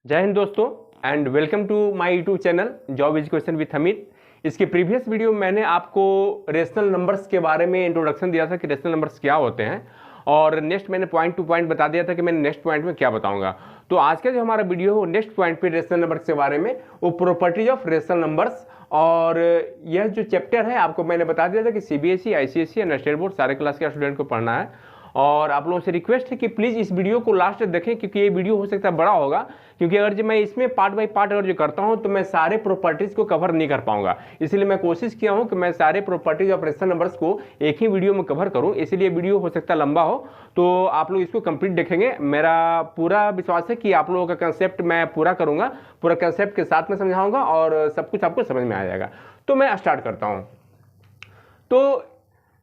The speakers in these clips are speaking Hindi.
जय हिंद दोस्तों and welcome to my YouTube channel job education with Hamid. इसके प्रीवियस वीडियो में मैंने आपको रेशनल नंबर्स के बारे में इंट्रोडक्शन दिया था कि रेशनल नंबर्स क्या होते हैं, और नेक्स्ट मैंने पॉइंट टू पॉइंट बता दिया था कि मैंने नेक्स्ट पॉइंट में क्या बताऊंगा। तो आज का जो हमारा वीडियो है वो नेक्स्ट पॉइंट पे रेशनल नंबर्स के बारे में, वो प्रॉपर्टीज ऑफ रेशनल नंबर्स। और यह जो चैप्टर है आपको मैंने बता दिया था कि CBSE, ICSE and state board सारे क्लास के स्टूडेंट को पढ़ना है। और आप लोगों से रिक्वेस्ट है कि प्लीज़ इस वीडियो को लास्ट तक देखें, क्योंकि ये वीडियो हो सकता है बड़ा होगा, क्योंकि अगर जो मैं इसमें पार्ट बाय पार्ट अगर जो करता हूं तो मैं सारे प्रॉपर्टीज़ को कवर नहीं कर पाऊंगा। इसलिए मैं कोशिश किया हूं कि मैं सारे प्रॉपर्टीज ऑफ रेशनल नंबर्स को एक ही वीडियो में कवर करूं। इसलिए वीडियो हो सकता है लंबा हो, तो आप लोग इसको कंप्लीट देखेंगे। मेरा पूरा विश्वास है कि आप लोगों का कंसेप्ट मैं पूरा करूँगा, पूरा कंसेप्ट के साथ में समझाऊँगा और सब कुछ आपको समझ में आ जाएगा। तो मैं स्टार्ट करता हूँ। तो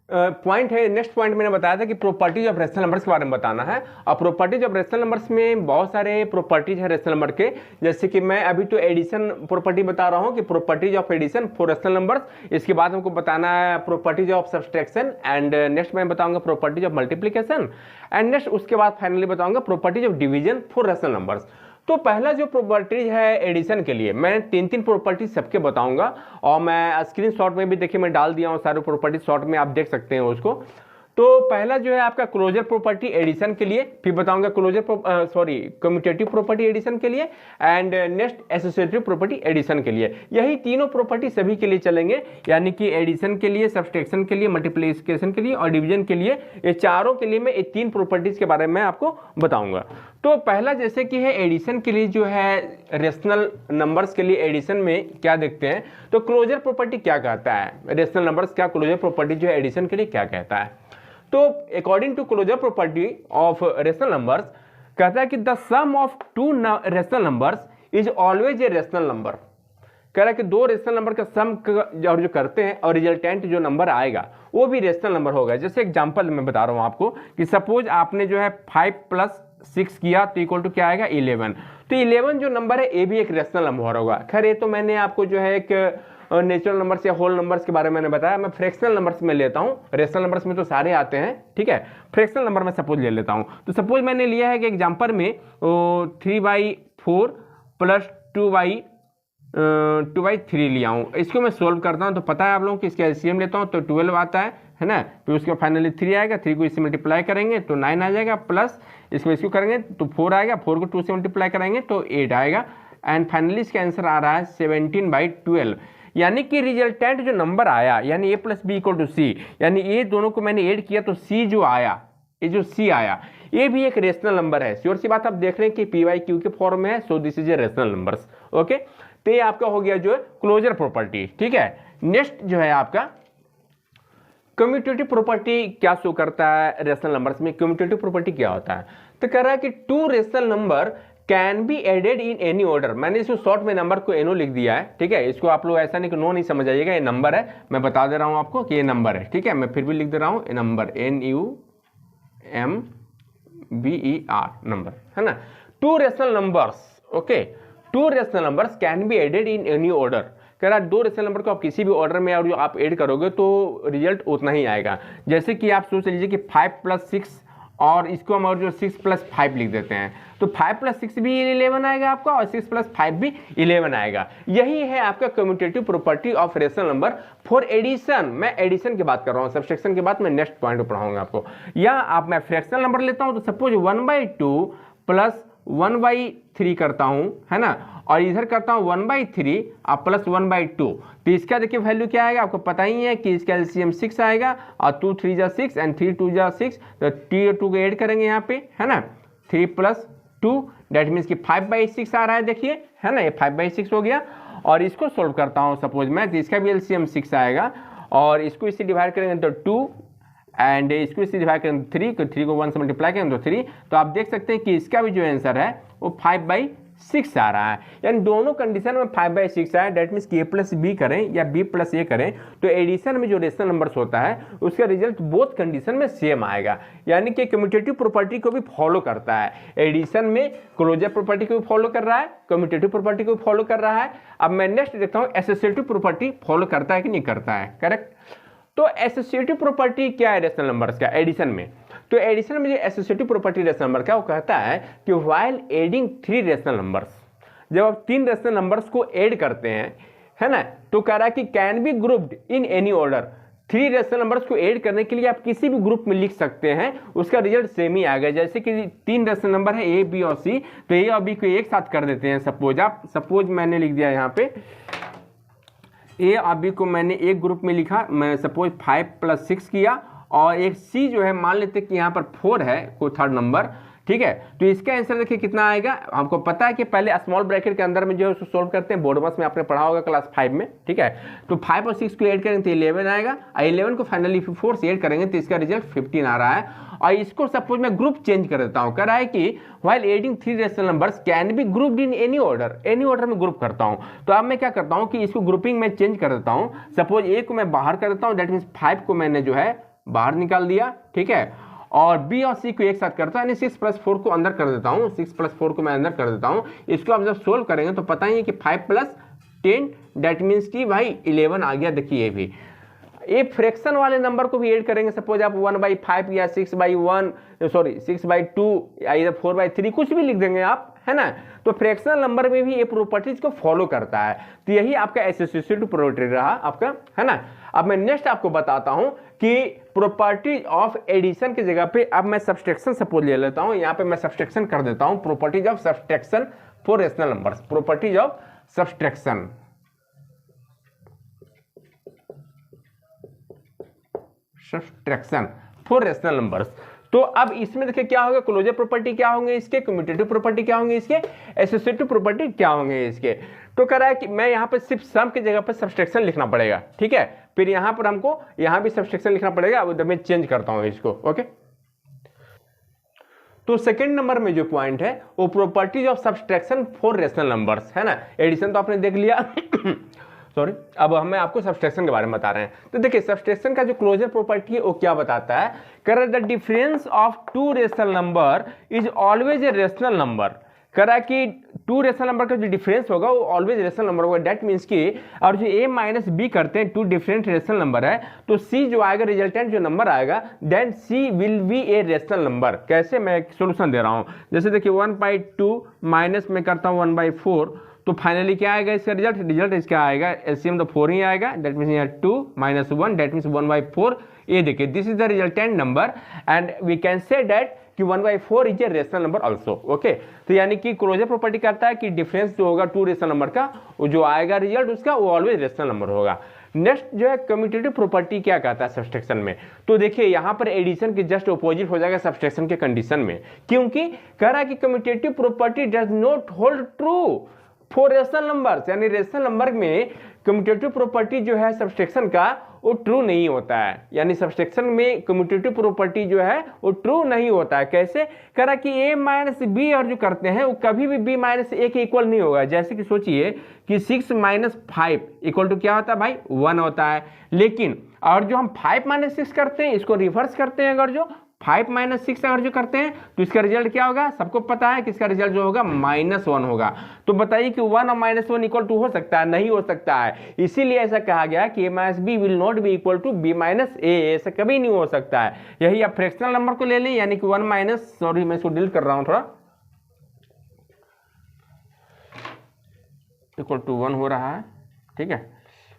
पॉइंट है, नेक्स्ट पॉइंट मैंने बताया था कि प्रॉपर्टीज ऑफ रेशनल नंबर्स के बारे में बताना है। और प्रॉपर्टीज ऑफ रेशनल नंबर्स में बहुत सारे प्रॉपर्टीज है रेशनल नंबर के, जैसे कि मैं अभी तो एडिशन प्रॉपर्टी बता रहा हूं कि properties of addition for rational numbers. इसके बाद हमको बताना है properties of subtraction, and next मैं बताऊंगा properties of multiplication, and next उसके बाद फाइनली बताऊंगा properties of division for rational numbers. तो पहला जो प्रॉपर्टीज है एडिशन के लिए, मैं तीन प्रॉपर्टीज सबके बताऊंगा, और मैं स्क्रीनशॉट में भी देखिए मैं डाल दिया हूं सारे प्रॉपर्टीज, शॉर्ट में आप देख सकते हैं उसको। तो पहला जो है आपका क्लोजर प्रॉपर्टी एडिशन के लिए, फिर बताऊंगा कम्यूटेटिव प्रॉपर्टी एडिशन के लिए, and next associative property addition के लिए। यही तीनों प्रॉपर्टी सभी के लिए चलेंगे, यानी कि एडिशन के लिए, सब्सट्रैक्शन के लिए, मल्टीप्लिकेशन के लिए और डिवीजन के लिए। ये चारों के लिए मैं ये तीन प्रॉपर्टीज के बारे में आपको बताऊंगा। तो पहला जैसे कि है एडिशन के लिए जो है रेशनल नंबर्स के लिए एडिशन में क्या देखते हैं, तो क्लोजर प्रॉपर्टी क्या कहता है, रेशनल नंबर्स क्या क्लोजर प्रॉपर्टी जो है एडिशन के लिए क्या कहता है। तो according to closure property of rational numbers कहता है कि the sum of two rational numbers is always a rational number. कह रहा है कि दो रेशनल नंबर का सम और जो करते हैं और रिजल्टेंट जो नंबर आएगा वो भी रेशनल नंबर होगा। जैसे एग्जांपल मैं बता रहा हूं आपको कि सपोज आपने जो है 5 + 6 किया तो इक्वल टू क्या आएगा 11। तो 11 जो नंबर है ये भी एक रेशनल नंबर होगा। खैर ये तो मैंने आपको जो है एक नेचुरल नंबर्स या होल नंबर्स के बारे में मैंने बताया। मैं फ्रैक्शनल नंबर्स में लेता हूं, रेशनल नंबर्स में तो सारे आते हैं, ठीक है। फ्रैक्शनल नंबर में सपोज ले लेता हूं। तो सपोज मैंने लिया है कि एग्जांपल में 3/4 + 2/3 लिया हूं। इसको मैं सोल्व करता हूं तो पता है आप लोगों को इसका एलसीएम लेता हूं तो 12 आता है ना। फिर उसके फाइनली 3 आएगा, 3 को इससे मल्टीप्लाई करेंगे तो 9 आ जाएगा, प्लस इसको करेंगे तो 4 आएगा, 4 को 2 से मल्टीप्लाई करेंगे तो 8 आएगा, एंड फाइनली इसका आंसर आ रहा है 17/12। यानी कि रिजल्टेंट जो नंबर आया, यानी a + b = c, यानी ये दोनों को मैंने ऐड किया तो c जो आया, ये जो c आया ये भी एक रेशनल नंबर है। श्योर सी बात आप देख रहे हैं कि p/q के फॉर्म में है, so this is a rational numbers. Okay, तो ये आपका हो गया जो है क्लोजर प्रॉपर्टी, ठीक है। नेक्स्ट जो है आपका कम्यूटेटिव प्रॉपर्टी क्या शो करता है रेशनल नंबर्स में। कम्यूटेटिव प्रॉपर्टी क्या होता है, तो कह रहा है कि two rational number can be added in any order. मैंने इसको शॉर्ट में नंबर को एनो लिख दिया है, ठीक है। इसको आप लोग ऐसा नहीं कि नो नहीं समझ आइएगा, ये नंबर है, मैं बता दे रहा हूं आपको कि ये नंबर है, ठीक है। मैं फिर भी लिख दे रहा हूं नंबर, NUMBER नंबर, है ना। Two rational numbers, okay, two rational numbers can be added in any order. कह रहा है दो रेशनल नंबर को आप किसी भी ऑर्डर में और जो आप ऐड करोगे तो रिजल्ट उतना ही आएगा। जैसे कि आप सोच लीजिए कि 5 + 6 और इसको हम और जो 6 + 5 लिख देते हैं, तो 5 + 6 भी 11 आएगा आपका, और 6 + 5 भी 11 आएगा। यही है आपका commutative property of rational number for addition. मैं एडिशन की बात कर रहा हूँ, सब्सट्रैक्शन के बाद मैं नेक्स्ट पॉइंट पर पढ़ाऊंगा आपको। या आप मैं फ्रैक्शनल नंबर लेता हूँ तो सपोज 1/2 + 1/3 करता हूं, है ना, और इधर करता हूं 1/3 और प्लस 1/2। तो इसका देखिए वैल्यू क्या आएगा, आपको पता ही है कि इसका एलसीएम 6 आएगा, और 2 3 जा 6 एंड 3 2 जा 6, तो 2 को ऐड करेंगे यहाँ पे, है ना। 3 + 2 दैट मीन्स कि 5/6 आ रहा है, देखिए, है ना, ये 5/6 हो गया। और इसको सोल्व करता हूँ सपोज मैं, तो इसका भी एलसीएम 6 आएगा, और इसको इससे डिवाइड करेंगे तो 2, एंड इसको इससे डिवाइड करेंगे 3 को 3 को 1 से मल्टीप्लाई करेंगे तो 3। तो आप देख सकते हैं कि इसका भी जो आंसर है वो 5/6 आ रहा है। यानी दोनों कंडीशन में 5/6 आया, डेट मीन्स कि a + b करें या b + a करें तो एडिशन में जो रेशनल नंबर्स होता है उसका रिजल्ट बोथ कंडीशन में सेम आएगा। यानी कि कम्यूटेटिव प्रॉपर्टी को भी फॉलो करता है, एडिशन में क्लोजर प्रॉपर्टी को भी फॉलो कर रहा है, कम्यूटेटिव प्रॉपर्टी को भी फॉलो कर रहा है। अब मैं नेक्स्ट देखता हूँ एसोसिएटिव प्रॉपर्टी फॉलो करता है कि नहीं करता है, करेक्ट। तो एसोसिएटिव प्रॉपर्टी क्या है रेशनल नंबर्स का एडिशन में, तो एडिशन में जो एसोसिएटिव प्रॉपर्टी रेशनल नंबर का वो कहता है कि व्हाइल एडिंग 3 रेशनल नंबर्स, जब आप 3 रेशनल नंबर्स को ऐड करते हैं, है ना, तो कह रहा है कि can be grouped in any order. 3 rational numbers को ऐड करने के लिए आप किसी भी ग्रुप में लिख सकते हैं, उसका रिजल्ट सेम ही आएगा। जैसे कि 3 रेशनल नंबर है ए, बी और सी, तो ए और बी को एक साथ कर देते हैं। सपोज मैंने लिख दिया यहाँ पे ए और बी को मैंने एक ग्रुप में लिखा, मैं सपोज 5 + 6 किया, और एक सी जो है मान लेते कि यहाँ पर 4 है कोई थर्ड नंबर, ठीक है। तो इसका आंसर देखिए कितना आएगा। हमको पता है कि पहले स्मॉल ब्रैकेट के अंदर में जो है उसको सोल्व करते हैं, बोर्ड बस में आपने पढ़ा होगा क्लास 5 में, ठीक है। तो 5 और 6 को ऐड करेंगे तो 11 आएगा, और 11 को फाइनली 4 से ऐड करेंगे तो इसका रिजल्ट 15 आ रहा है। और इसको सपोज मैं ग्रुप चेंज कर देता हूँ, कह रहा है कि while adding 3 rational numbers can be grouped in any order, any order में ग्रुप करता हूँ। तो अब मैं क्या करता हूँ कि इसको ग्रुपिंग में चेंज कर देता हूँ। सपोज ए को मैं बाहर कर देता हूँ, दैट मीन्स 5 को मैंने जो है बाहर निकाल दिया, ठीक है, और बी और सी को एक साथ करता हूं, यानी 6 + 4 को अंदर कर देता हूं, 6 + 4 को मैं अंदर कर देता हूं। इसको आप जब सोल्व करेंगे तो पता ही है कि 5 + 10 दैट मीन्स कि भाई 11 आ गया। देखिए ये भी ये फ्रैक्शन वाले नंबर को भी ऐड करेंगे। सपोज आप 1/5 या 6/2 या इधर 4/3 कुछ भी लिख देंगे आप, है ना। तो फ्रैक्शनल नंबर में भी ये प्रॉपर्टीज को फॉलो करता है। तो यही आपका एसोसिएटिव प्रॉपर्टी रहा आपका, है ना। अब मैं नेक्स्ट आपको बताता हूं कि प्रॉपर्टीज ऑफ एडिशन की जगह पे अब मैं सब्सट्रैक्शन सपोज ले लेता हूं। यहां पे मैं सब्सट्रैक्शन कर देता हूं, properties of subtraction for rational numbers, properties of subtraction. Subtraction for rational numbers. तो अब इसमें देखिए क्या होगा, क्लोजर प्रॉपर्टी क्या होंगे इसके, कम्यूटेटिव प्रॉपर्टी क्या होंगे इसके, एसोसिएटिव प्रॉपर्टी क्या होंगे इसके। तो कह रहा है कि मैं यहाँ पे सिर्फ सम की जगह पर सब्सट्रैक्शन लिखना पड़ेगा, ठीक है। फिर यहाँ पर हमको यहाँ भी सब्सट्रैक्शन लिखना पड़ेगा। अब मैं चेंज करता हूँ इसको, ओके। तो सेकंड नंबर में जो पॉइंट है वो properties of subtraction for rational numbers, है ना। एडिशन तो आपने देख लिया सॉरी, अब हम आपको सब्सट्रैक्शन के बारे में बता रहे हैं। तो देखिए सब्सट्रैक्शन का जो क्लोजर प्रॉपर्टी है वो क्या बताता है, कह रहा है the difference of 2 rational number is always a rational number. कह रहा है कि 2 रेशनल नंबर का जो डिफरेंस होगा वो ऑलवेज रेशनल नंबर होगा। दैट मीन्स कि और जो a माइनस बी करते हैं 2 डिफरेंट रेशनल नंबर है, तो c जो आएगा रिजल्टेंट जो नंबर आएगा then c will be a rational number. कैसे, मैं एक सोल्यूशन दे रहा हूँ। जैसे देखिए 1/2 माइनस में करता हूँ 1/4, तो फाइनली क्या आएगा इसका रिजल्ट इसका आएगा एलसीएम तो 4 ही आएगा। दैट मीन्स यहाँ 2 - 1 दैट मीन्स 1/4। ये देखिए this is the resultant number and we can say that कि 1/4 is a rational number also, okay. तो यानी कि क्लोजर प्रॉपर्टी कहता है कि डिफरेंस जो होगा 2 रेशनल नंबर का, वो जो आएगा रिजल्ट उसका वो ऑलवेज रेशनल नंबर होगा। नेक्स्ट जो है कम्यूटेटिव प्रॉपर्टी क्या कहता है सब्सट्रैक्शन में। तो देखिए यहाँ पर एडिशन के जस्ट अपोजिट हो जाएगा सब्सट्रैक्शन के कंडीशन में, क्योंकि कह रहा है कि commutative property does not hold true for rational numbers, यानी रेशनल नंबर में कम्यूटेटिव प्रॉपर्टी जो है सब्सट्रैक्शन का वो ट्रू नहीं होता है। यानी सब्सट्रैक्शन में कम्यूटेटिव प्रॉपर्टी जो है वो ट्रू नहीं होता है। कैसे, कह रहा कि a माइनस बी और जो करते हैं वो कभी भी b माइनस ए के इक्वल नहीं होगा। जैसे कि सोचिए कि 6 - 5 इक्वल टू क्या होता है भाई 1 होता है। लेकिन और जो हम 5 - 6 करते हैं इसको रिवर्स करते हैं, अगर जो 5 - 6 अगर जो करते हैं तो इसका रिजल्ट क्या होगा, सबको पता है कि इसका रिजल्ट जो होगा -1 होगा। तो बताइए कि 1 और -1 इक्वल टू हो सकता है, नहीं हो सकता है। इसीलिए ऐसा कहा गया कि a minus b will not be equal to b minus a, ऐसा कभी नहीं हो सकता है। यही आप फ्रैक्शनल नंबर को ले लें, यानी कि 1 माइनस, सॉरी मैं इसको डिलीट कर रहा हूं थोड़ा, इक्वल टू 1 हो रहा है, ठीक है,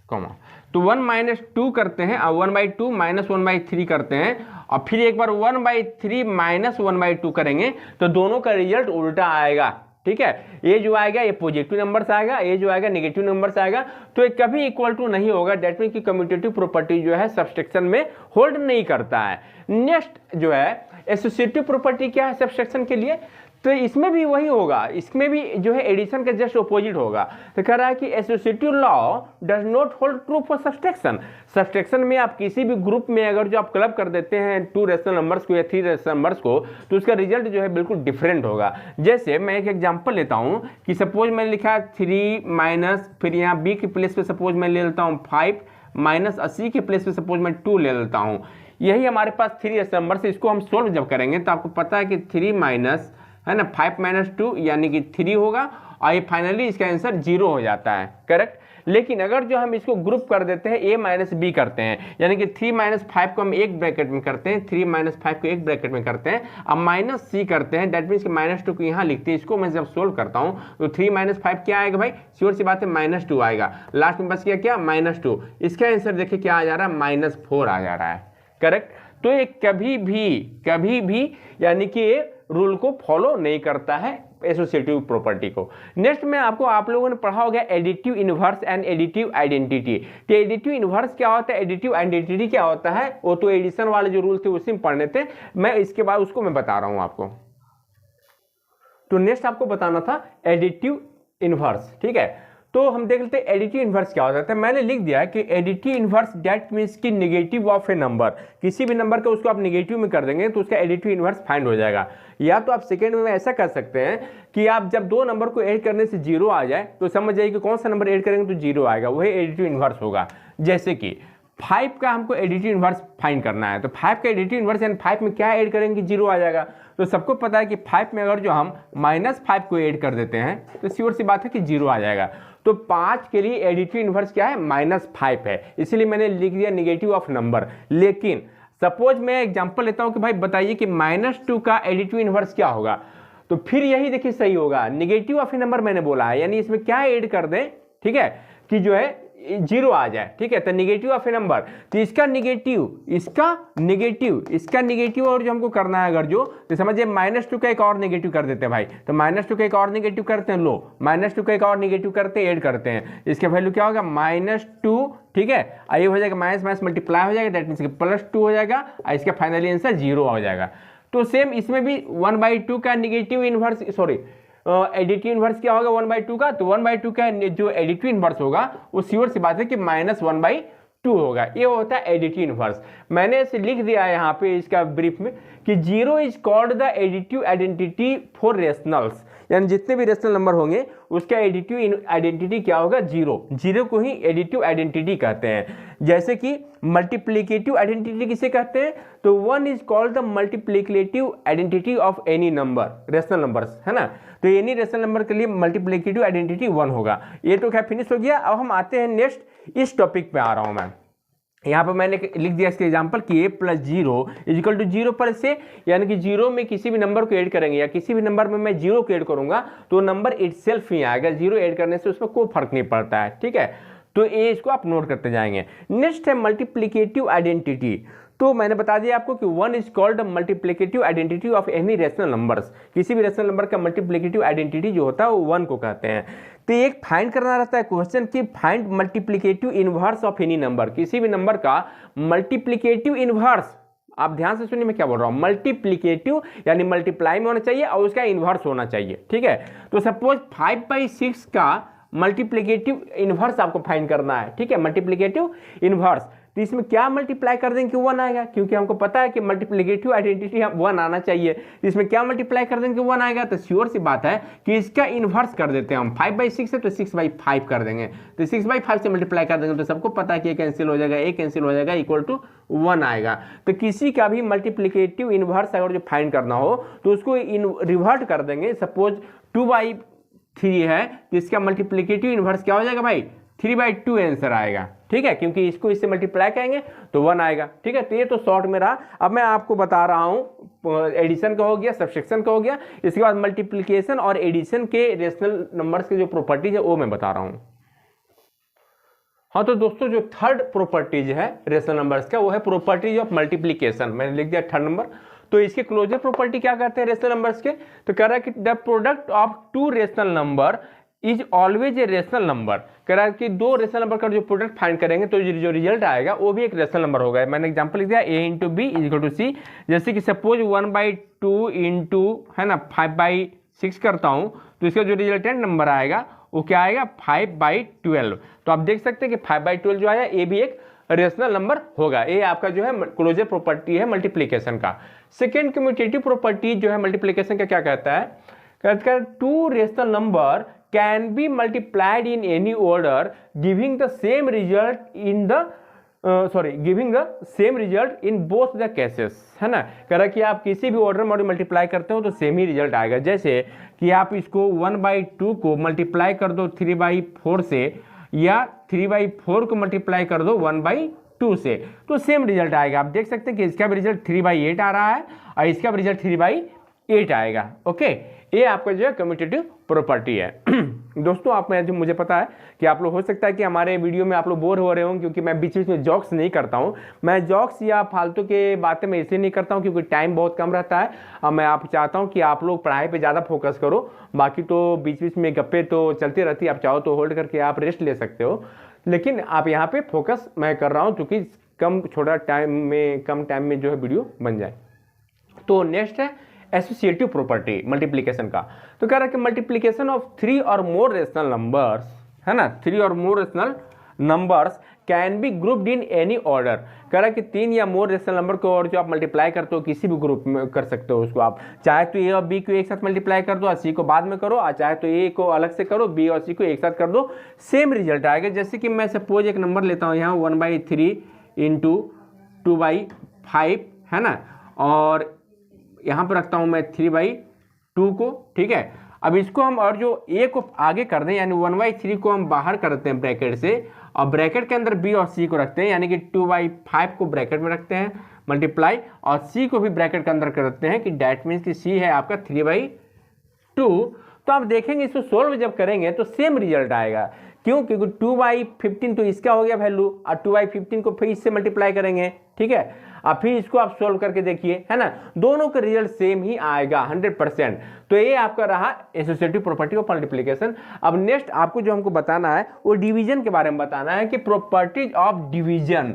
कॉमा। तो 1 - 2 करते हैं और 1/2 - 1/3 करते हैं, और फिर एक बार 1/3 - 1/2 करेंगे तो दोनों का रिजल्ट उल्टा आएगा, ठीक है। ये जो आएगा ये पॉजिटिव नंबर्स आएगा, ये जो आएगा नेगेटिव नंबर्स आएगा, तो ये कभी इक्वल टू नहीं होगा। दैट मीन कि कम्यूटेटिव प्रॉपर्टी जो है सब्सट्रैक्शन में होल्ड नहीं करता है। नेक्स्ट जो है एसोसिएटिव प्रॉपर्टी क्या है सब्सट्रैक्शन के लिए, तो इसमें भी वही होगा, इसमें भी जो है एडिशन का जस्ट ऑपोजिट होगा। तो कह रहा है कि associative law does not hold true for subtraction. Subtraction में आप किसी भी ग्रुप में अगर जो आप क्लब कर देते हैं 2 रेशनल नंबर्स को या 3 रेशनल नंबर्स को, तो उसका रिजल्ट जो है बिल्कुल डिफरेंट होगा। जैसे मैं एक एग्जांपल लेता हूं कि सपोज मैंने लिखा 3 माइनस, फिर यहाँ बी के प्लेस पे सपोज मैं ले लेता हूँ 5 माइनस, सी के प्लेस पे सपोज मैं 2 ले लेता हूँ। यही हमारे पास 3 रेशनल नंबर से, इसको हम सोल्व जब करेंगे तो आपको पता है कि 3 माइनस है ना, 5 माइनस 2 यानी कि 3 होगा, और ये फाइनली इसका आंसर 0 हो जाता है, करेक्ट। लेकिन अगर जो हम इसको ग्रुप कर देते हैं, a माइनस बी करते हैं, यानी कि 3 माइनस 5 को हम एक ब्रैकेट में करते हैं, 3 माइनस 5 को एक ब्रैकेट में करते हैं, अब माइनस सी करते हैं, दैट मीन्स कि माइनस 2 को यहाँ लिखते हैं। इसको मैं जब सोल्व करता हूँ तो 3 माइनस 5 क्या आएगा भाई, श्योर सी बात है माइनस 2 आएगा, लास्ट में बच गया क्या, माइनस 2। इसका आंसर देखिए क्या आ जा रहा है, माइनस 4 आ जा रहा है, करेक्ट। तो ये कभी भी यानी कि रूल को फॉलो नहीं करता है, एसोसिएटिव प्रॉपर्टी को। नेक्स्ट में आप लोगों ने पढ़ा होगा additive inverse and additive identity. तो एडिटिव इनवर्स क्या होता है, एडिटिव आइडेंटिटी क्या होता है, वो तो एडिशन वाले जो रूल थे उसी में पढ़ने थे, मैं इसके बाद उसको मैं बता रहा हूं आपको। तो नेक्स्ट आपको बताना था एडिटिव इनवर्स, ठीक है। तो हम देख लेते हैं एडिटिव इनवर्स क्या होता है। मैंने लिख दिया कि एडिटिव इनवर्स दैट मींस कि नेगेटिव ऑफ ए नंबर, किसी भी नंबर का उसको आप नेगेटिव में कर देंगे तो उसका एडिटिव इनवर्स फाइंड हो जाएगा। या तो आप सेकेंड में ऐसा कर सकते हैं कि आप जब दो नंबर को ऐड करने से 0 आ जाए तो समझ जाइए कि कौन सा नंबर ऐड करेंगे तो 0 आएगा, वही एडिटिव इनवर्स होगा। जैसे कि 5 का हमको एडिटिव इनवर्स फाइंड करना है, तो 5 का एडिटिव इनवर्स यानी 5 में क्या ऐड करेंगे, 0 आ जाएगा। तो सबको पता है कि 5 में अगर जो हम -5 को ऐड कर देते हैं तो श्योर सी बात है कि 0 आ जाएगा। तो 5 के लिए एडिटिव इनवर्स क्या है, -5 है, इसीलिए मैंने लिख दिया नेगेटिव ऑफ नंबर। लेकिन सपोज मैं एग्जांपल लेता हूं कि भाई बताइए कि -2 का एडिटिव इनवर्स क्या होगा, तो फिर यही देखिए सही होगा, नेगेटिव ऑफ नंबर मैंने बोला है, यानी इसमें क्या ऐड कर दें, ठीक है, कि जो है 0 आ जाए, ठीक है। तो नेगेटिव ऑफ ए नंबर, तो इसका नेगेटिव और जो हमको करना है अगर जो, तो समझिए -2 का एक और नेगेटिव कर देते हैं भाई, तो -2 का एक और नेगेटिव करते हैं, लो -2 का एक और नेगेटिव करते हैं, ऐड करते हैं, इसका वैल्यू क्या होगा -2, ठीक है। ये हो जाएगा माइनस माइनस मल्टीप्लाई हो जाएगा, दैट मीन्स +2 हो जाएगा, और इसका फाइनली आंसर 0 हो जाएगा। तो सेम इसमें भी 1/2 का negative inverse, sorry additive inverse क्या होगा 1/2 का, तो 1/2 का जो एडिटिव इनवर्स होगा वो श्योर सी बात है कि -1/2 होगा, ये होता है एडिटिव इनवर्स। मैंने इसे लिख दिया है यहाँ पे इसका ब्रीफ में कि 0 is called the additive identity for rationals, यानी जितने भी रेशनल नंबर होंगे उसका एडिटिव आइडेंटिटी क्या होगा, 0 को ही एडिटिव आइडेंटिटी कहते हैं। जैसे कि मल्टीप्लिकेटिव आइडेंटिटी किसे कहते हैं, तो 1 is called the multiplicative identity of any number, rational numbers, है ना। तो एनी रेशनल नंबर के लिए मल्टीप्लिकेटिव आइडेंटिटी 1 होगा। ये तो क्या फिनिश हो गया। अब हम आते हैं नेक्स्ट, इस टॉपिक पे आ रहा हूं मैं। यहाँ पर मैंने लिख दिया इसके एग्जांपल कि a + 0 = 0 पर से, यानी कि 0 में किसी भी नंबर को ऐड करेंगे या किसी भी नंबर में मैं 0 को ऐड करूंगा तो नंबर इटसेल्फ ही आएगा, 0 ऐड करने से उसमें कोई फर्क नहीं पड़ता है, ठीक है। तो ये इसको आप नोट करते जाएंगे। नेक्स्ट है मल्टीप्लिकेटिव आइडेंटिटी। तो मैंने बता दिया आपको कि 1 is called multiplicative identity of any rational numbers, किसी भी रेशनल नंबर का मल्टीप्लिकेटिव आइडेंटिटी जो होता है वो 1 को कहते हैं। तो एक फाइंड करना रहता है क्वेश्चन कि find multiplicative inverse of any number, किसी भी नंबर का मल्टीप्लिकेटिव इनवर्स। आप ध्यान से सुनिए मैं क्या बोल रहा हूं, मल्टीप्लिकेटिव यानी मल्टीप्लाई में होना चाहिए और उसका इनवर्स होना चाहिए, ठीक है। तो सपोज 5/6 का मल्टीप्लिकेटिव इनवर्स आपको फाइंड करना है, ठीक है, मल्टीप्लिकेटिव इनवर्स। तो इसमें क्या मल्टीप्लाई कर देंगे कि 1 आएगा, क्योंकि हमको पता है कि मल्टीप्लिकेटिव आइडेंटिटी 1 आना चाहिए। इसमें क्या मल्टीप्लाई कर देंगे कि 1 आएगा, तो श्योर सी बात है कि इसका इनवर्स कर देते हैं हम। 5/6 है तो 6/5 कर देंगे, तो 6/5 से मल्टीप्लाई कर देंगे तो सबको पता है कि ये कैंसिल हो जाएगा, ये कैंसिल हो जाएगा, = 1 आएगा। तो किसी का भी मल्टीप्लिकेटिव इनवर्स अगर जो फाइंड करना हो तो उसको रिवर्ट कर देंगे। सपोज 2/3 है तो इसका मल्टीप्लिकेटिव इनवर्स क्या हो जाएगा भाई, 3/2 आंसर आएगा, ठीक है, क्योंकि इसको इससे मल्टीप्लाई करेंगे तो 1 आएगा, ठीक है। तो ये तो शॉर्ट में रहा। अब मैं आपको बता रहा हूं, एडिशन का हो गया, सब्सट्रैक्शन का हो गया, इसके बाद मल्टीप्लिकेशन और एडिशन के रेशनल नंबर्स के जो प्रॉपर्टीज है वो मैं बता रहा हूं। हाँ तो दोस्तों जो थर्ड प्रॉपर्टीज है रेशनल नंबर्स का वो है प्रॉपर्टीज ऑफ मल्टीप्लिकेशन, मैंने लिख दिया 3rd नंबर। तो इसके क्लोजर प्रॉपर्टी क्या कहते हैं रेशनल नंबर्स के, तो कह रहा है कि the product of 2 rational number is always a rational number. कह रहा है कि 2 रेशनल नंबर का जो प्रोडक्ट फाइंड करेंगे तो जो रिजल्ट आएगा वो भी एक रेशनल नंबर होगा। मैंने एग्जांपल लिख दिया a × b = c। जैसे कि सपोज 1/2 इंटू है ना 5/6 करता हूं तो इसका जो रिजल्टेंट नंबर आएगा वो क्या आएगा 5/12। तो आप देख सकते हैं कि 5/12 जो आया ये भी एक रेशनल नंबर होगा। ये आपका जो है क्लोजर प्रॉपर्टी है मल्टीप्लिकेशन का। सेकेंड कम्यूटेटिव प्रॉपर्टी जो है मल्टीप्लिकेशन का क्या कहता है, कहता है 2 rational number can be multiplied in any order giving the same result in the giving the same result in both the cases, है ना। कह रहा कि आप किसी भी ऑर्डर में मल्टीप्लाई करते हो तो सेम ही रिजल्ट आएगा। जैसे कि आप इसको 1/2 को मल्टीप्लाई कर दो 3/4 से, या 3/4 को मल्टीप्लाई कर दो 1/2 से, तो सेम रिजल्ट आएगा। आप देख सकते हैं कि इसका भी रिजल्ट 3/8 आ रहा है और इसका भी रिजल्ट 3/8 आएगा। ओके, ये आपका जो है कम्यूटेटिव प्रॉपर्टी है। दोस्तों आप में जो मुझे पता है कि आप लोग हो सकता है कि हमारे वीडियो में आप लोग बोर हो रहे हो, क्योंकि मैं बीच बीच में जॉक्स नहीं करता हूं। मैं जॉक्स या फालतू के बातें मैं इसलिए नहीं करता हूं क्योंकि टाइम बहुत कम रहता है और मैं आप चाहता हूं कि आप लोग पढ़ाई पे ज़्यादा फोकस करो। बाकी तो बीच बीच में गप्पे तो चलती रहती है, आप चाहो तो होल्ड करके आप रेस्ट ले सकते हो, लेकिन आप यहाँ पे फोकस मैं कर रहा हूँ क्योंकि कम टाइम में जो है वीडियो बन जाए। तो नेक्स्ट है एसोसिएटिव प्रॉपर्टी मल्टीप्लिकेशन का। तो कह रहा है कि multiplication of 3 or more rational numbers, है ना, 3 or more rational numbers can be grouped in any order. कह रहा है कि 3 या मोर रेशनल नंबर को और जो आप मल्टीप्लाई करते हो किसी भी ग्रुप में कर सकते हो उसको। आप चाहे तो ए और बी को एक साथ मल्टीप्लाई कर दो और सी को बाद में करो, और चाहे तो ए को अलग से करो, बी और सी को एक साथ कर दो, सेम रिजल्ट आएगा। जैसे कि मैं सपोज एक नंबर लेता हूँ यहाँ 1/3 इंटू 2/5, है ना, और यहाँ पर रखता हूँ मैं 3/2 को, ठीक है। अब इसको हम और जो ए को आगे कर दें, यानी 1/3 को हम बाहर करते हैं ब्रैकेट से, और ब्रैकेट के अंदर बी और सी को रखते हैं, यानी कि 2/5 को ब्रैकेट में रखते हैं मल्टीप्लाई, और सी को भी ब्रैकेट के अंदर करते हैं कि डैट मीन्स कि सी है आपका 3/2। तो आप देखेंगे इसको सोल्व जब करेंगे तो सेम रिजल्ट आएगा। क्यों? क्योंकि 2/15 तो इसका हो गया वैल्यू, और 2/15 को फिर इससे मल्टीप्लाई करेंगे, ठीक है। अब फिर इसको आप सोल्व करके देखिए, है ना, दोनों का रिजल्ट सेम ही आएगा 100%। तो ये आपका रहा एसोसिएटिव प्रॉपर्टी ऑफ मल्टीप्लिकेशन। अब नेक्स्ट आपको जो हमको बताना है वो डिवीजन के बारे में बताना है कि properties of division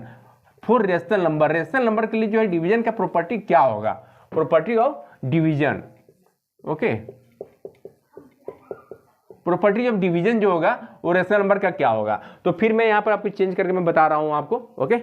for rational number. Rational number के लिए जो है डिवीजन का प्रॉपर्टी क्या होगा, property of division. Okay, property of division जो होगा वो रेशनल नंबर का क्या होगा। तो फिर मैं यहां पर आपको चेंज करके मैं बता रहा हूं आपको। ओके,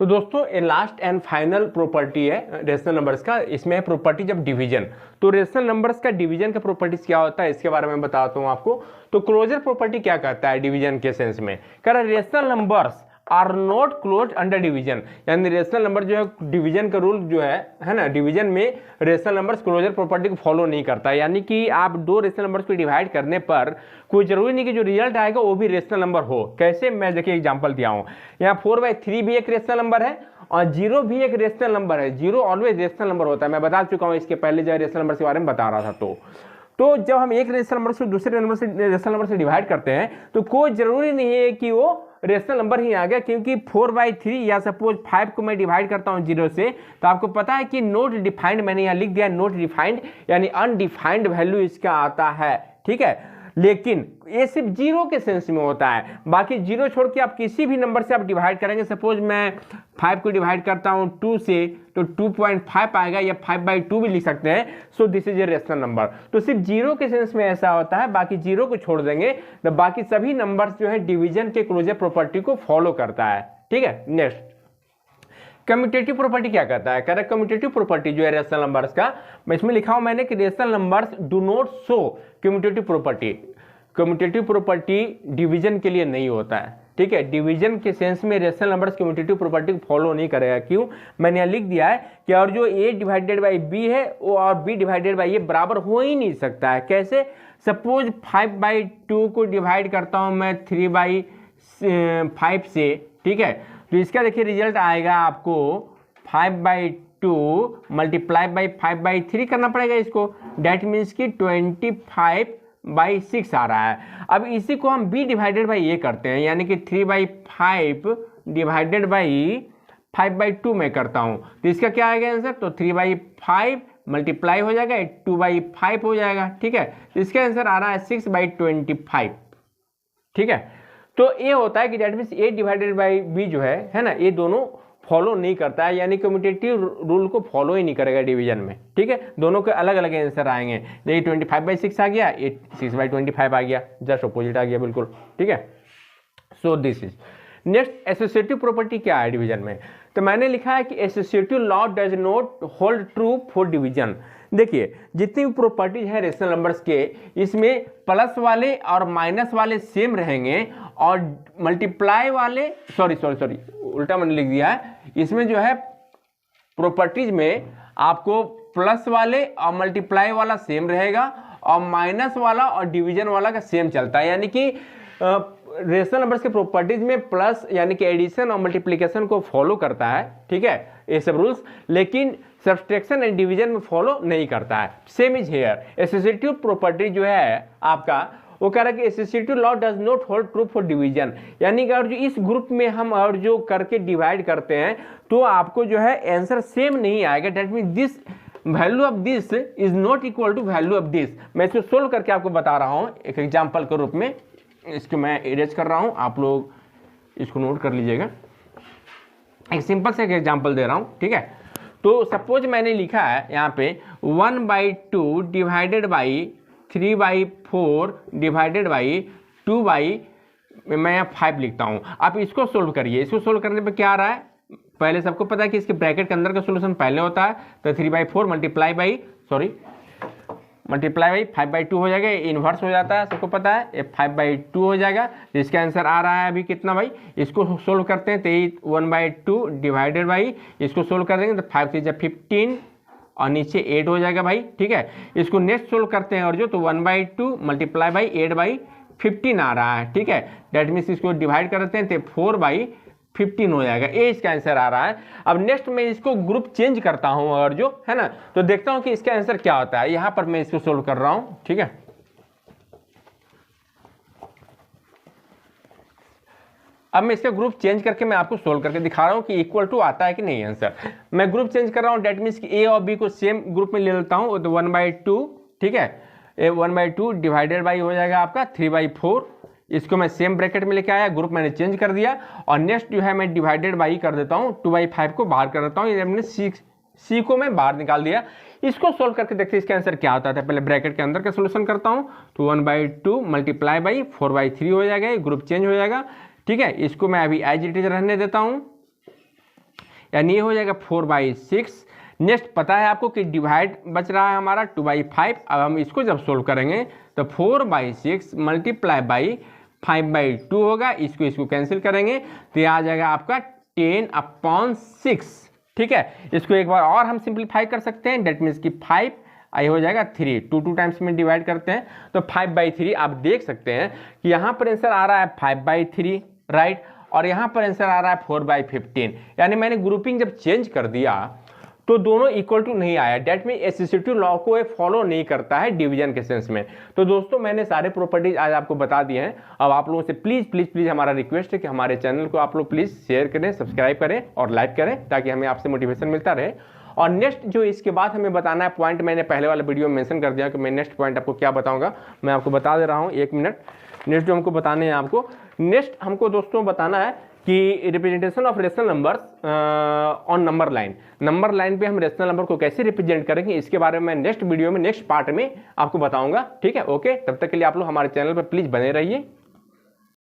तो दोस्तों ये लास्ट एंड फाइनल प्रॉपर्टी है रेशनल नंबर्स का, इसमें है प्रॉपर्टीज ऑफ डिवीजन। तो रेशनल नंबर्स का डिवीजन का प्रॉपर्टीज क्या होता है इसके बारे में बताता हूं आपको। तो क्लोजर प्रॉपर्टी क्या कहता है डिवीजन के सेंस में, कह रहा है rational numbers are not closed under division, यानी रेशनल नंबर जो है डिवीजन का रूल जो है ना, डिवीजन में रेशनल नंबर्स क्लोजर प्रॉपर्टी को फॉलो नहीं करता है। यानी कि आप दो रेशनल नंबर्स को डिवाइड करने पर कोई जरूरी नहीं कि जो रिजल्ट आएगा वो भी रेशनल नंबर हो। कैसे, मैं देखिए एग्जांपल दिया हूं, यहाँ 4/3 भी एक रेशनल नंबर है और 0 भी एक रेशनल नंबर है। 0 ऑलवेज रेशनल नंबर होता है, मैं बता चुका हूँ इसके पहले जो रेशनल नंबर के बारे में बता रहा था। तो जब हम एक रेशनल नंबर से दूसरे रेशनल नंबर से डिवाइड करते हैं तो कोई जरूरी नहीं है कि वो रेशनल नंबर ही आ गया, क्योंकि 4/3 या सपोज 5 को मैं डिवाइड करता हूं 0 से, तो आपको पता है कि नोट डिफाइंड, मैंने यहाँ लिख दिया नोट डिफाइंड, यानी अनडिफाइंड वैल्यू इसका आता है, ठीक है। लेकिन ये सिर्फ 0 के सेंस में होता है, बाकी 0 छोड़ के आप किसी भी नंबर से आप डिवाइड करेंगे, सपोज मैं 5 को डिवाइड करता हूं 2 से, तो 2.5 आएगा, या 5/2 भी लिख सकते हैं। So this is a rational number. तो सिर्फ 0 के सेंस में ऐसा होता है, बाकी 0 को छोड़ देंगे तो बाकी सभी नंबर्स जो है डिवीजन के क्लोजर प्रॉपर्टी को फॉलो करता है, ठीक है। नेक्स्ट कम्यूटेटिव प्रॉपर्टी क्या कहता है, कह रहा है कम्यूटेटिव प्रॉपर्टी जो है रेशनल नंबर्स का, मैं इसमें लिखा हूं मैंने कि rational numbers do not show commutative property. Commutative property division के लिए नहीं होता है, ठीक है। डिवीजन के सेंस में रेशनल नंबर्स कम्यूटेटिव प्रॉपर्टी को फॉलो नहीं करेगा। क्यों, मैंने यहाँ लिख दिया है कि और जो a डिवाइडेड बाई b है वो और b डिवाइडेड बाई a बराबर हो ही नहीं सकता है। कैसे, सपोज 5/2 को डिवाइड करता हूँ मैं 3/5 से, ठीक है, तो इसका देखिए रिजल्ट आएगा आपको 5/2 मल्टीप्लाई बाई 5/3 करना पड़ेगा इसको, डैट मीन्स की 25/6 आ रहा है। अब इसी को हम b डिवाइडेड बाई a करते हैं, यानी कि 3/5 डिवाइडेड बाई 5/2 में करता हूं, तो इसका क्या आएगा आंसर, तो 3/5 मल्टीप्लाई हो जाएगा 2/5 हो जाएगा, ठीक है। तो इसका आंसर आ रहा है 6/25, ठीक है। तो ये होता है कि that means a divided by b जो है ना, ये दोनों फॉलो नहीं करता है, यानी कम्यूटेटिव रूल को फॉलो ही नहीं करेगा डिवीजन में, ठीक है। दोनों के अलग अलग आंसर आएंगे, ये 25/6 आ गया, ये 6/25 आ गया, जस्ट अपोजिट आ गया बिल्कुल, ठीक है। So this is next associative property क्या है डिवीजन में, तो मैंने लिखा है कि associative law does not hold true for division. देखिए जितनी भी प्रॉपर्टीज है रेशनल नंबर्स के, इसमें प्लस वाले और माइनस वाले सेम रहेंगे और मल्टीप्लाई वाले सॉरी उल्टा मैंने लिख दिया है, इसमें जो है प्रॉपर्टीज में आपको प्लस वाले और मल्टीप्लाई वाला सेम रहेगा और माइनस वाला और डिवीजन वाला का सेम चलता है। यानी कि रेशनल नंबर्स के प्रॉपर्टीज में प्लस यानी कि एडिशन और मल्टीप्लिकेशन को फॉलो करता है, ठीक है, ये सब रूल्स, लेकिन सब्सट्रैक्शन एंड डिवीजन में फॉलो नहीं करता है। Same is here. Associative property जो है आपका वो कह रहा है कि associative law does not hold true for division, यानी कि अगर जो इस ग्रुप में हम और जो करके डिवाइड करते हैं तो आपको जो है आंसर सेम नहीं आएगा। That mean this value of this is not equal to value of this. मैं इसको सोल्व करके आपको बता रहा हूं एक एग्जाम्पल के रूप में। इसको मैं इरेज कर रहा हूं, आप लोग इसको नोट कर लीजिएगा। एक सिंपल से एक एग्जाम्पल दे रहा हूं, ठीक है। तो सपोज मैंने लिखा है यहाँ पे 1/2 डिवाइडेड बाई 3/4 डिवाइडेड बाई 2 मैं यहाँ 5 लिखता हूँ। आप इसको सोल्व करिए। इसको सोल्व करने पे क्या आ रहा है, पहले सबको पता है कि इसके ब्रैकेट के अंदर का सोल्यूशन पहले होता है, तो 3/4 मल्टीप्लाई बाई 5/2 हो जाएगा, इन्वर्स हो जाता है, सबको पता है, ये 5/2 हो जाएगा। इसका आंसर आ रहा है अभी कितना भाई, इसको सोल्व करते हैं तो 1/2 डिवाइडेड बाई, इसको सोल्व कर देंगे तो 5 3 15 और नीचे 8 हो जाएगा भाई, ठीक है। इसको नेक्स्ट सोल्व करते हैं और जो तो 1/2 मल्टीप्लाई बाई 8/15 आ रहा है, ठीक है। दैट मीन्स इसको डिवाइड करते हैं तो 4/15 हो जाएगा, ये इसका आंसर आ रहा है। अब नेक्स्ट मैं इसको ग्रुप चेंज करता हूं और जो है ना, तो देखता हूं कि इसका आंसर क्या होता है। यहां पर मैं इसको सोल्व कर रहा हूं, ठीक है। अब मैं इसका ग्रुप चेंज करके मैं आपको सोल्व करके दिखा रहा हूं कि इक्वल टू आता है कि नहीं आंसर। मैं ग्रुप चेंज कर रहा हूं, दैट मीन्स कि ए और बी को सेम ग्रुप में ले लेता हूं, तो 1/2, ठीक है, 1/2 डिवाइडेड बाई हो जाएगा आपका 3/4। इसको मैं सेम ब्रैकेट में लेके आया, ग्रुप मैंने चेंज कर दिया और नेक्स्ट जो है मैं डिवाइडेड बाई कर देता हूँ, 2/5 को बाहर कर देता हूँ, मैंने सी को मैं बाहर निकाल दिया। इसको सोल्व करके देखते हैं इसका आंसर क्या होता है। पहले ब्रैकेट के अंदर का सोल्यूशन करता हूँ, तो 1/2 मल्टीप्लाई बाई 4/3 हो जाएगा, ग्रुप चेंज हो जाएगा, ठीक है। इसको मैं अभी एज इट इज रहने देता हूँ, यानी ये हो जाएगा 4/6। नेक्स्ट पता है आपको कि डिवाइड बच रहा है हमारा 2/5। अब हम इसको जब सोल्व करेंगे तो 4/6 मल्टीप्लाई बाई 5/2 होगा, इसको कैंसिल करेंगे तो ये आ जाएगा आपका 10/6, ठीक है। इसको एक बार और हम सिंप्लीफाई कर सकते हैं, डेट मीन्स कि 5 आई हो जाएगा 3, 2 टाइम्स में डिवाइड करते हैं तो 5/3। आप देख सकते हैं कि यहाँ पर आंसर आ रहा है 5/3, राइट, और यहाँ पर आंसर आ रहा है 4/15। यानी मैंने ग्रुपिंग जब चेंज कर दिया तो दोनों इक्वल टू नहीं आया। डेट मीन एसोसिएटिव लॉ को ये फॉलो नहीं करता है डिवीजन के सेंस में। तो दोस्तों मैंने सारे प्रॉपर्टीज आज आपको बता दिए हैं। अब आप लोगों से प्लीज हमारा रिक्वेस्ट है कि हमारे चैनल को आप लोग प्लीज शेयर करें, सब्सक्राइब करें और लाइक करें, ताकि हमें आपसे मोटिवेशन मिलता रहे। और नेक्स्ट जो इसके बाद हमें बताना है पॉइंट, मैंने पहले वाले वीडियो में मेंशन कर दिया कि मैं नेक्स्ट पॉइंट आपको क्या बताऊंगा, मैं आपको बता दे रहा हूँ, 1 मिनट। नेक्स्ट जो हमको बताने हैं आपको, नेक्स्ट हमको दोस्तों बताना है कि representation of rational numbers on number line. Number line पे हम रेशनल नंबर को कैसे रिप्रेजेंट करेंगे, इसके बारे में नेक्स्ट वीडियो में नेक्स्ट पार्ट में आपको बताऊंगा, ठीक है। ओके, तब तक के लिए आप लोग हमारे चैनल पर प्लीज बने रहिए।